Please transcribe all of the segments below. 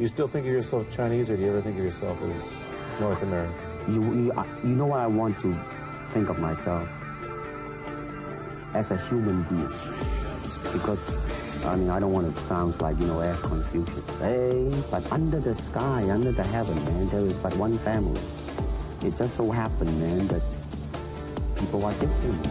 You still think of yourself Chinese, or do you ever think of yourself as North American? You know what I want to think of myself? As a human being. Because, I mean, I don't want to sound like, as Confucius say, but under the sky, under the heaven, man, there is but one family. It just so happened, man, that people are different.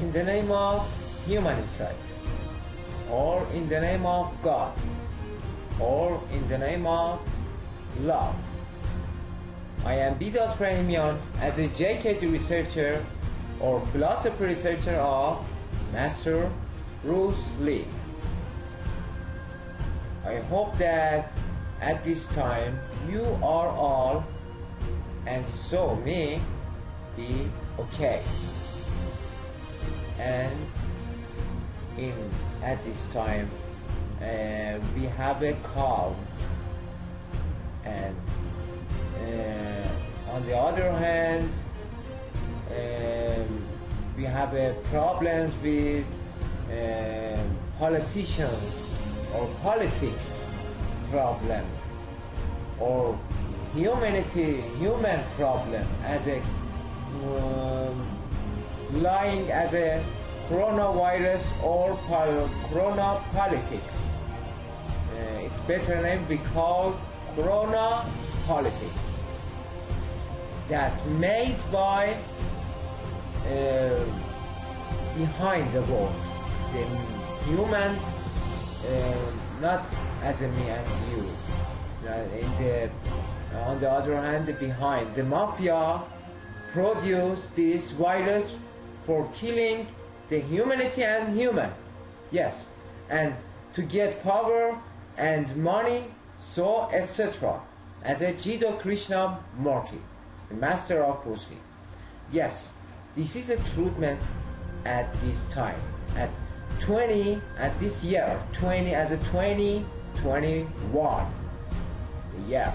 In the name of humanicide, or in the name of God, or in the name of love. I am B.RAHIMIAN as a JKD researcher or philosophy researcher of Master Bruce Lee. I hope that at this time you are all, and so me, be okay. And at this time we have a calm, and on the other hand we have problems with politicians or politics problem, or human problem as a lying as a coronavirus or corona politics. It's better name we call corona politics, that made by behind the world, the human, not as a me and you. On the other hand, behind the mafia produced this virus for killing the humanity and human, yes, and to get power and money, so etc. As a Jiddu Krishnamurti, the master of Bruce Lee. Yes, this is a treatment at this time, at this year, 2021, the year,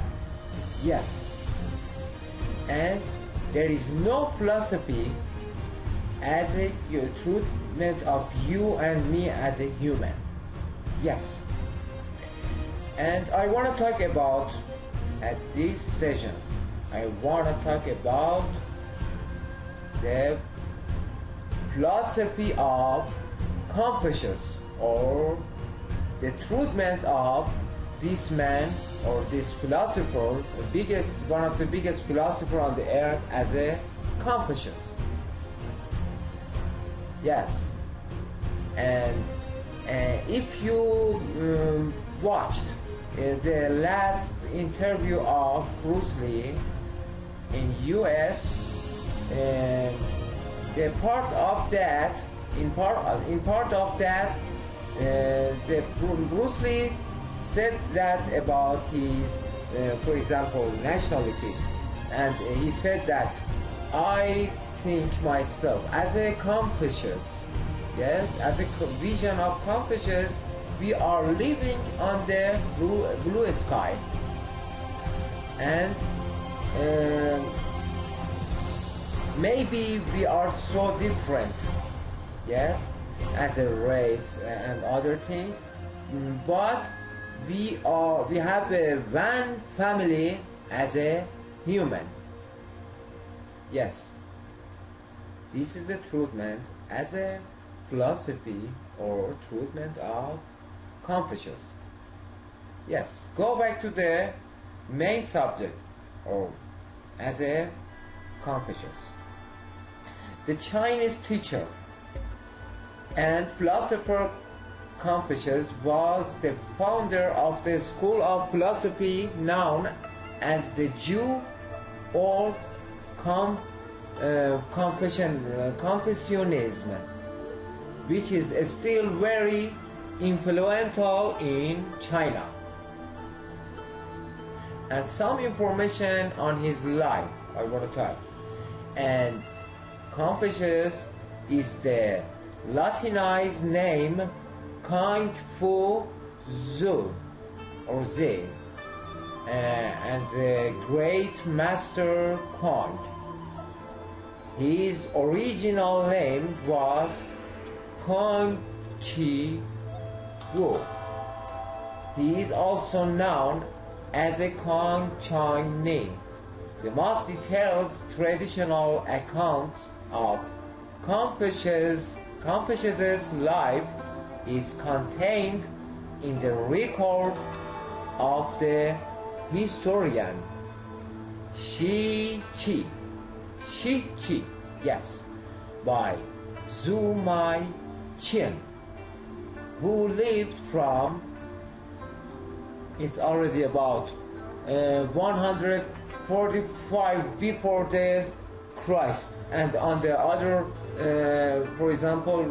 yes, and there is no philosophy as a treatment of you and me as a human. Yes. And I want to talk about, at this session, I want to talk about the philosophy of Confucius, or the treatment of this man or this philosopher, one of the biggest philosophers on the earth, as a Confucius. Yes, and if you watched the last interview of Bruce Lee in US, the part of that, in part of that, the Bruce Lee said that about his, for example, nationality, and he said that I think myself as a Confucius, yes, as a vision of Confucius, we are living on the blue sky, and maybe we are so different, yes, as a race and other things, but we have one family as a human. Yes, this is the treatment as a philosophy or treatment of Confucius. Yes, go back to the main subject, or as a Confucius. The Chinese teacher and philosopher Confucius was the founder of the school of philosophy known as the Jew or Confucianism, which is still very influential in China. And some information on his life I want to talk. And Confucius is the Latinized name Confucius or Z, and the great master Kong. His original name was Confucius. He is also known as a Kong Chinese. The most detailed traditional account of Confucius's life is contained in the record of the historian Shi Qi, yes, by Zhu Mai Qin, who lived from, it's already about 145 before the Christ, and on the other, for example,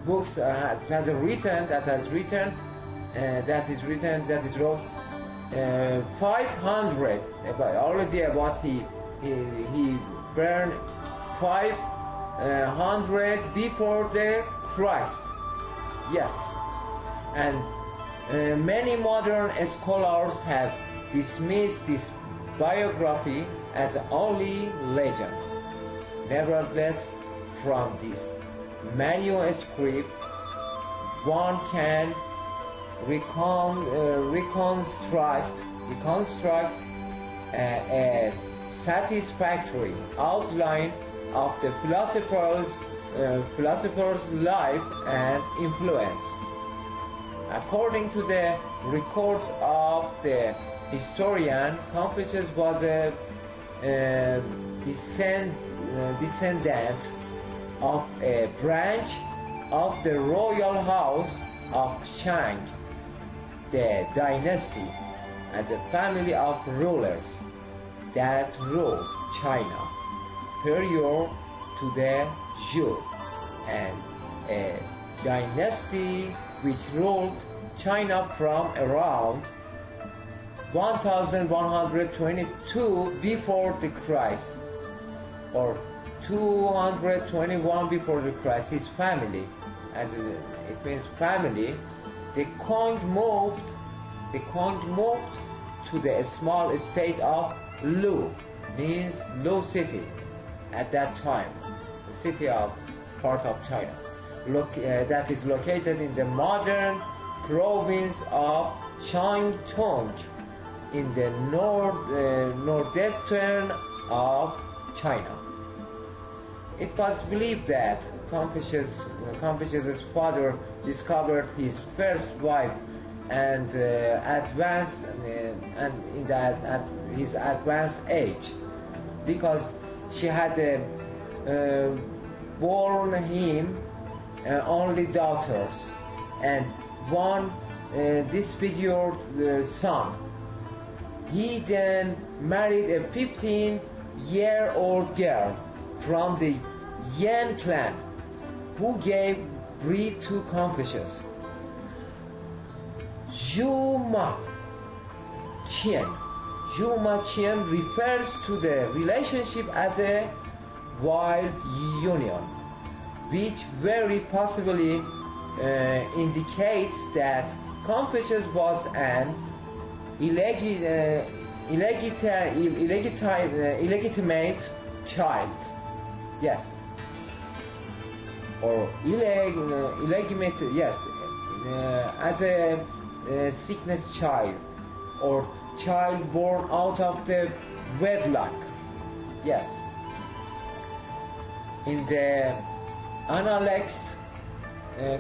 books that is wrote 500 already about he burned 500 before the Christ, yes, and many modern scholars have dismissed this biography as only legend. Nevertheless, from this manuscript, one can reconstruct a satisfactory outline of the philosopher's life and influence. According to the records of the historian, Confucius was a descendant of a branch of the royal house of Shang, the dynasty, as a family of rulers that ruled China prior to the Zhou, and a dynasty which ruled China from around 1122 before the Christ or 221 before the Christ. His family, as it means family, the Kong moved to the small state of Lu, means Lu city at that time, the city of part of China, that is located in the modern province of Shantung in the northeastern of China. It was believed that Confucius's father discovered his first wife and advanced and at his advanced age, because she had born him only daughters and one disfigured son. He then married a 15-year-old girl from the Yan clan, who gave breed to Confucius. Zhu Ma Qian refers to the relationship as a wild union, which very possibly indicates that Confucius was an illegitimate child, yes, or illegitimate, yes, as a sickness child, or child born out of the wedlock, yes. In the annexed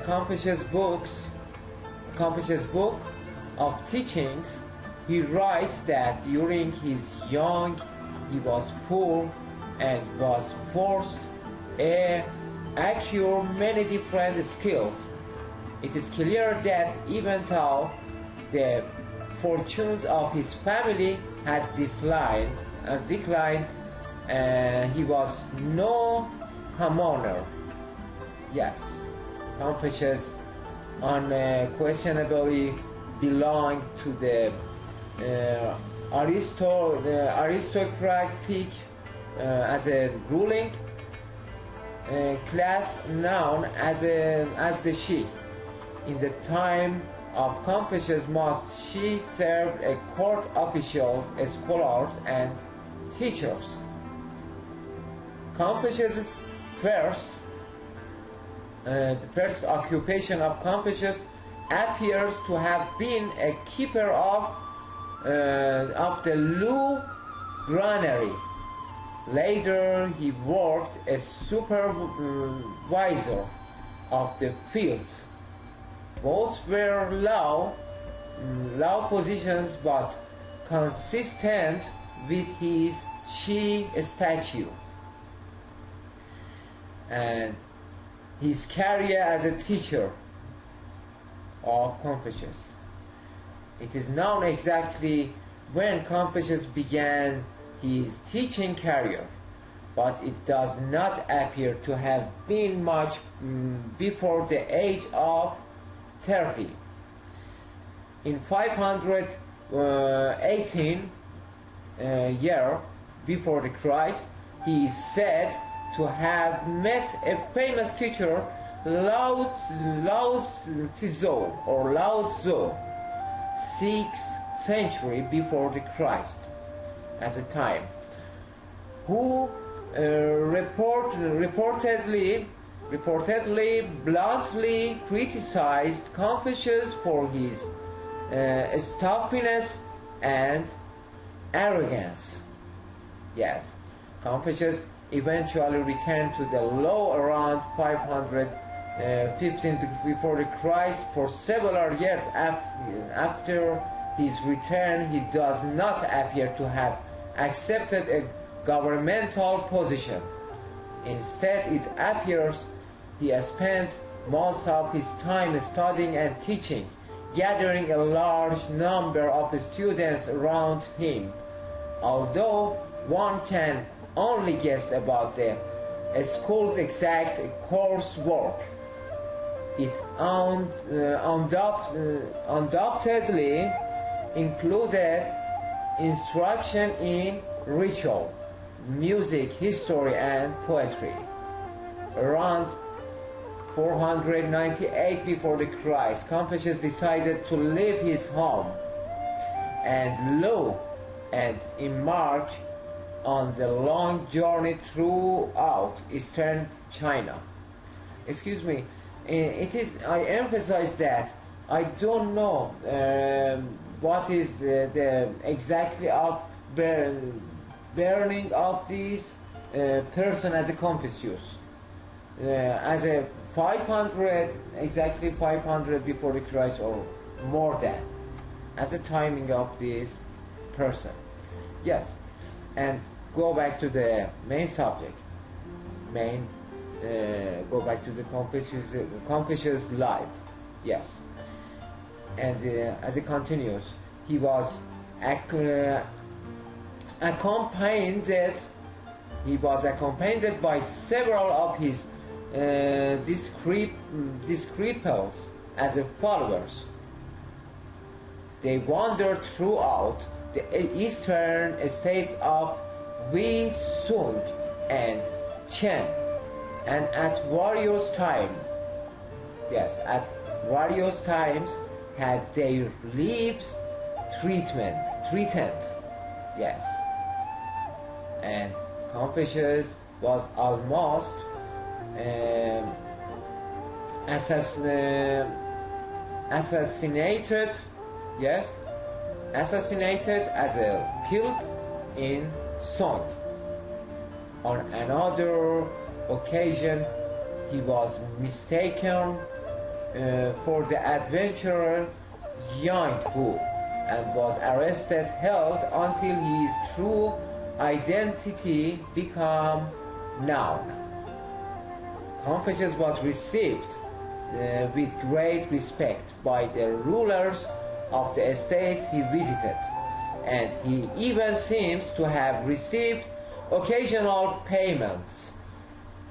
Confucius book of teachings, he writes that during his young he was poor and was forced to acquire many different skills. It is clear that even though the fortunes of his family had declined, he was no commoner. Yes, Confucius unquestionably belonged to the aristocratic as a ruling class known as the Shi. In the time of Confucius, most Shi served as court officials, as scholars, and teachers. Confucius' the first occupation of Confucius appears to have been a keeper of the Lu granary. Later, he worked as supervisor of the fields. Both were low positions, but consistent with his Shi statue and his career as a teacher of Confucius. It is known exactly when Confucius began his teaching career, but it does not appear to have been much before the age of 30. In 518 year before the Christ, he is said to have met a famous teacher, Lao Tzu, or Lao Tzu, 6th century before the Christ at the time, who reportedly bluntly criticized Confucius for his stuffiness and arrogance. Yes, Confucius eventually returned to the law around 515 before the Christ. For several years after his return, he does not appear to have accepted a governmental position. Instead, it appears he spent most of his time studying and teaching, gathering a large number of students around him. Although one can only guess about the school's exact coursework, it undoubtedly included instruction in ritual, music, history, and poetry. Around 498 before the Christ, Confucius decided to leave his home and embark on the long journey throughout eastern China. Excuse me, I emphasize that I don't know what is the exactly of burning of this person as a Confucius, as a 500, exactly 500 before the Christ or more than, as the timing of this person. Yes, and go back to the main subject. Go back to the Confucius life. Yes, and as it continues, he was accompanied by several of his disciples as followers. They wandered throughout the eastern states of Wei, Sung, and Chen, and at various times had their lives threatened. Yes, and Confucius was almost assassinated. Yes, assassinated as killed in Song. On another occasion, he was mistaken for the adventurer Yang Hu and was arrested, held until his true identity became known. Confucius was received with great respect by the rulers of the states he visited, and he even seems to have received occasional payments.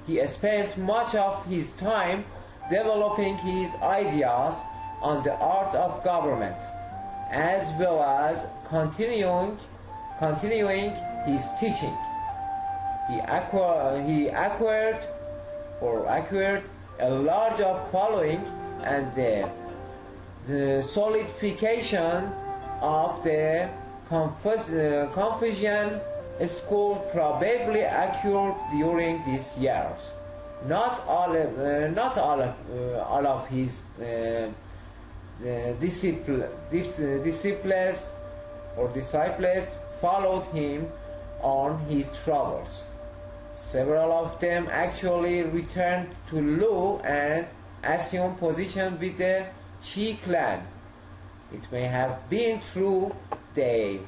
He spent much of his time developing his ideas on the art of government, as well as continuing his teaching. He acquired or acquired a large following, and the solidification of the Confucian school probably occurred during these years. Not all of his disciples followed him on his travels. Several of them actually returned to Lu and assumed position with the Qi clan. It may have been through their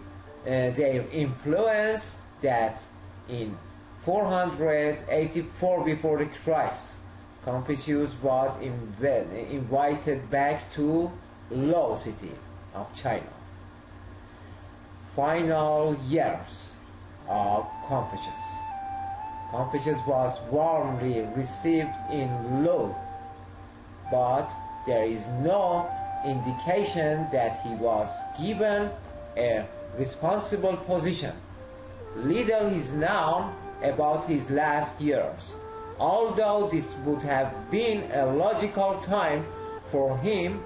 influence that in 484 before Christ, Confucius was invited back to Luo city of China. Final years of Confucius. Confucius was warmly received in Luo, but there is no indication that he was given a responsible position. Little is known about his last years, although this would have been a logical time for him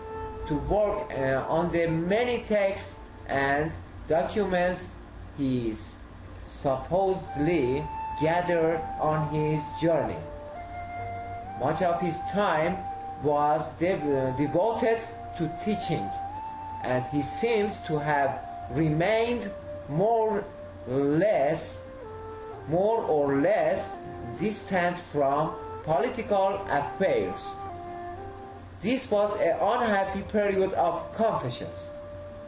to work on the many texts and documents he supposedly gathered on his journey. Much of his time was devoted to teaching, and he seems to have remained more or less distant from political affairs. This was an unhappy period of Confucius.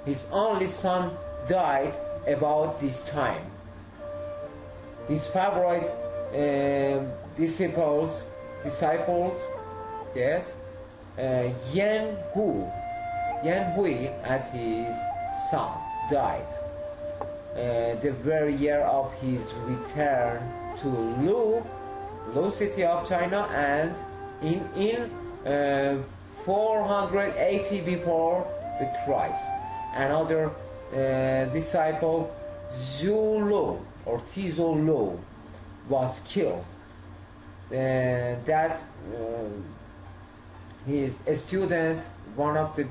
His only son died about this time. His favorite disciples, yes, Yan Hui, as his son, died the very year of his return to Lu city of China, and in 480 before the Christ. Another disciple, Zhu Lu or Tizo Lu, was killed. That his student, one of the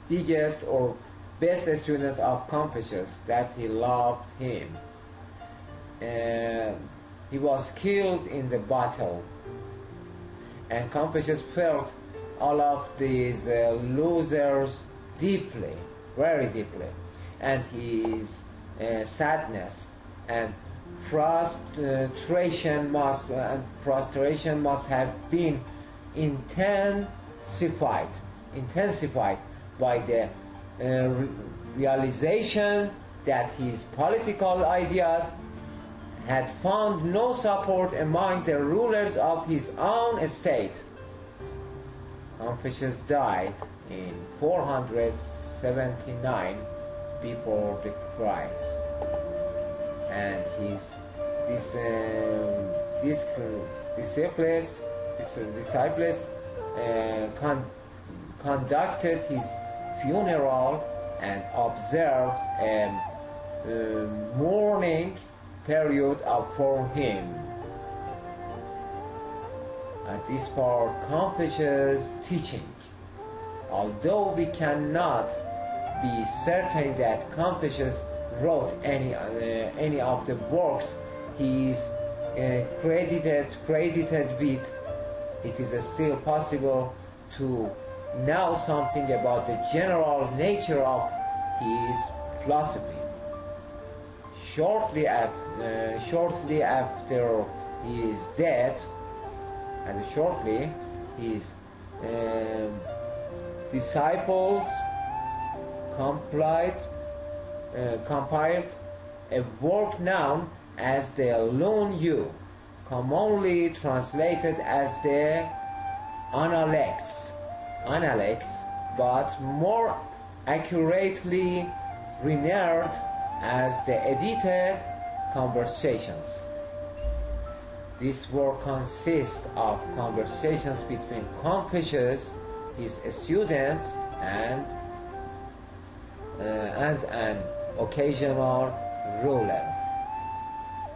biggest or best student of Confucius, that he loved him. He was killed in the battle, and Confucius felt all of these losers deeply, very deeply, and his sadness and frustration must have been intensified by the realization that his political ideas had found no support among the rulers of his own state. Confucius died in 479 before the Christ, and his disciples conducted his funeral and observed a mourning period for him. At this part, Confucius' teaching. Although we cannot be certain that Confucius wrote any of the works he is credited with, it is still possible to know something about the general nature of his philosophy. Shortly after his death, his disciples compiled a work known as the Lun Yu, commonly translated as the Analects, but more accurately rendered as the edited Conversations. This work consists of conversations between Confucius, his students, and an occasional ruler.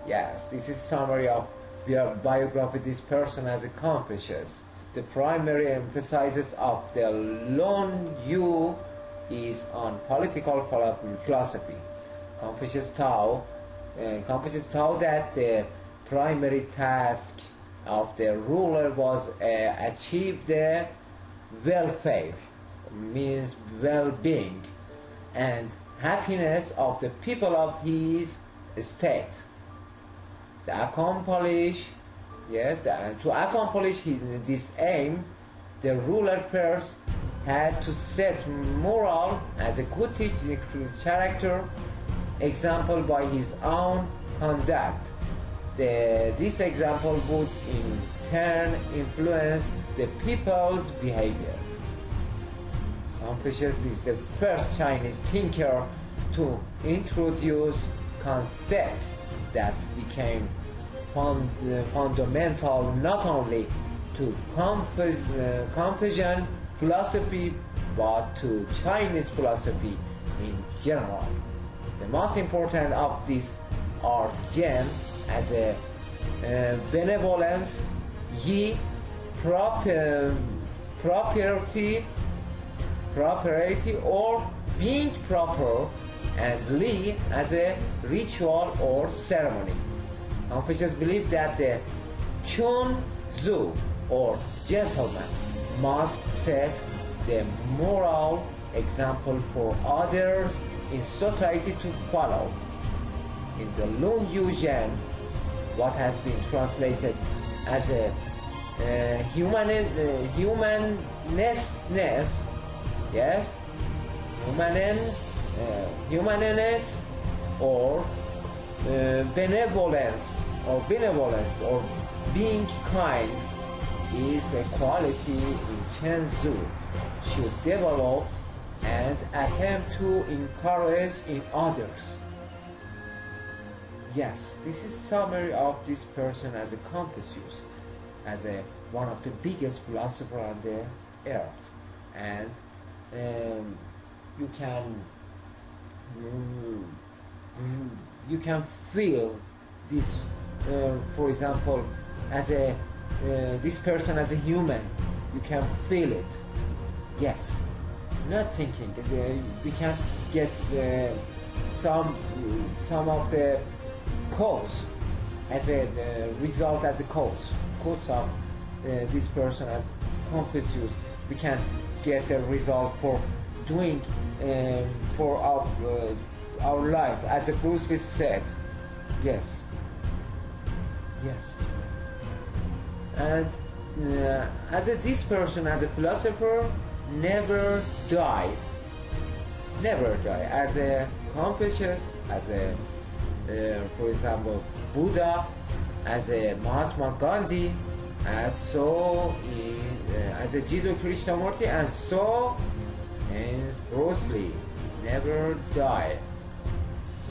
Yes, this is summary of biography of this person as a Confucius. The primary emphasis of the Lun Yu is on political philosophy. Confucius taught that the primary task of the ruler was achieve the welfare, means well-being, and happiness of the people of his state. To accomplish this aim, the ruler first had to set moral as a good character example by his own conduct. This example would in turn influence the people's behavior. Confucius is the first Chinese thinker to introduce concepts that became fundamental not only to Confucian philosophy but to Chinese philosophy in general. The most important of these are Yen as a benevolence, Yi propriety or being proper, and Li as a ritual or ceremony. Confucius believed that the Chun Zu or gentleman must set the moral example for others in society to follow. In the Lun Yu Zhen, what has been translated as a humaneness, yes, humaneness or benevolence or being kind is a quality in Chen Zhu should develop and attempt to encourage in others. Yes, this is summary of this person as a Confucius, as one of the biggest philosophers on the earth, and you can feel this, for example, as this person as a human, you can feel it. Yes, not thinking. We can get some of the quotes as a result as a quotes of this person as Confucius. We can get a result for doing for our life, as Bruce Lee said. Yes. And this person as a philosopher never die. As a Confucius, as a for example Buddha, as a Mahatma Gandhi, as a Jiddu Krishnamurti, and so and Bruce Lee never die,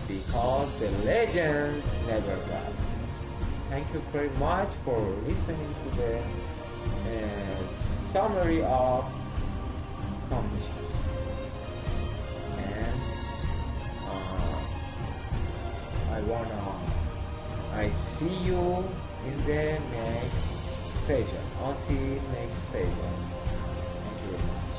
because the legends never die. Thank you very much for listening to the summary of Confucius. And I see you in the next session. Until next session. Thank you very much.